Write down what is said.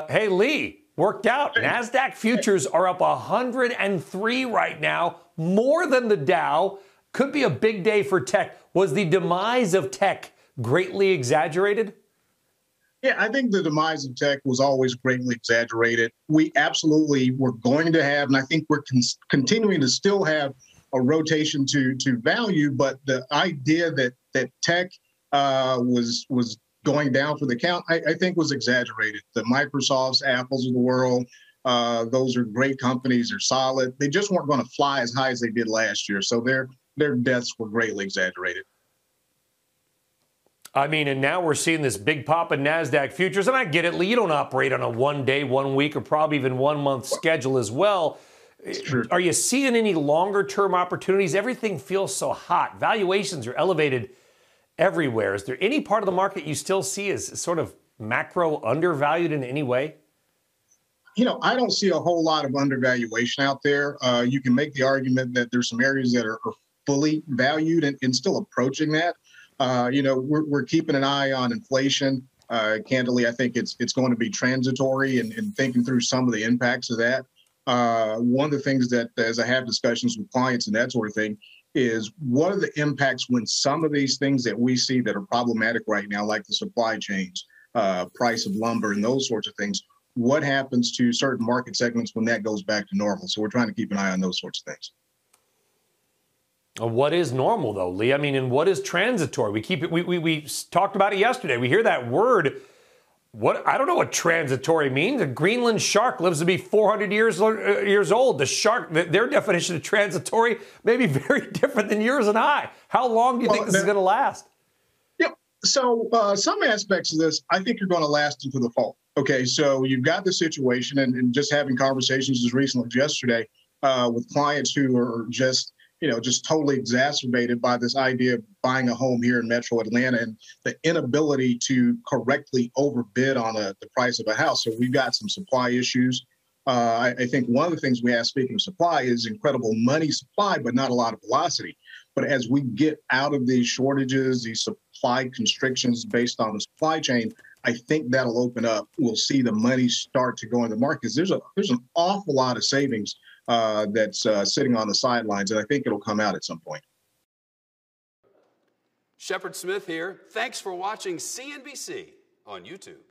Hey, Lee, worked out. NASDAQ futures are up 103 right now, more than the Dow. Could be a big day for tech. Was the demise of tech greatly exaggerated? Yeah, I think the demise of tech was always greatly exaggerated. We absolutely were going to have, and I think we're continuing to still have a rotation to value. But the idea that tech was going down for the count, I think was exaggerated. The Microsofts, Apples of the world, those are great companies. They're solid. They just weren't going to fly as high as they did last year. So their deaths were greatly exaggerated. I mean, and now we're seeing this big pop in NASDAQ futures. And I get it, Lee, you don't operate on a 1 day, 1 week, or probably even 1 month schedule as well. Are you seeing any longer term opportunities? Everything feels so hot. Valuations are elevated everywhere. Is there any part of the market you still see as sort of macro undervalued in any way? You know, I don't see a whole lot of undervaluation out there. You can make the argument that there's some areas that are fully valued and still approaching that. You know, we're keeping an eye on inflation. Candidly, I think it's going to be transitory and thinking through some of the impacts of that. One of the things that, as I have discussions with clients and that sort of thing, is what are the impacts when some of these things that we see that are problematic right now, like the supply chains, price of lumber and those sorts of things, what happens to certain market segments when that goes back to normal? So we're trying to keep an eye on those sorts of things. What is normal, though, Lee? I mean, and what is transitory? We talked about it yesterday. We hear that word. I don't know what transitory means. A Greenland shark lives to be 400 years old. The shark, their definition of transitory may be very different than yours and I. How long do you think this is going to last? Yeah. So some aspects of this, I think, are going to last into the fall. Okay. So you've got the situation, and just having conversations as recently as yesterday with clients who are just totally exacerbated by this idea of buying a home here in Metro Atlanta and the inability to correctly overbid on the price of a house. So we've got some supply issues. I think one of the things we have, speaking of supply, is incredible money supply, but not a lot of velocity. But as we get out of these shortages, these supply constrictions based on the supply chain, I think that'll open up. We'll see the money start to go in the markets. There's an awful lot of savings that's sitting on the sidelines, and I think it'll come out at some point. Shepard Smith here. Thanks for watching CNBC on YouTube.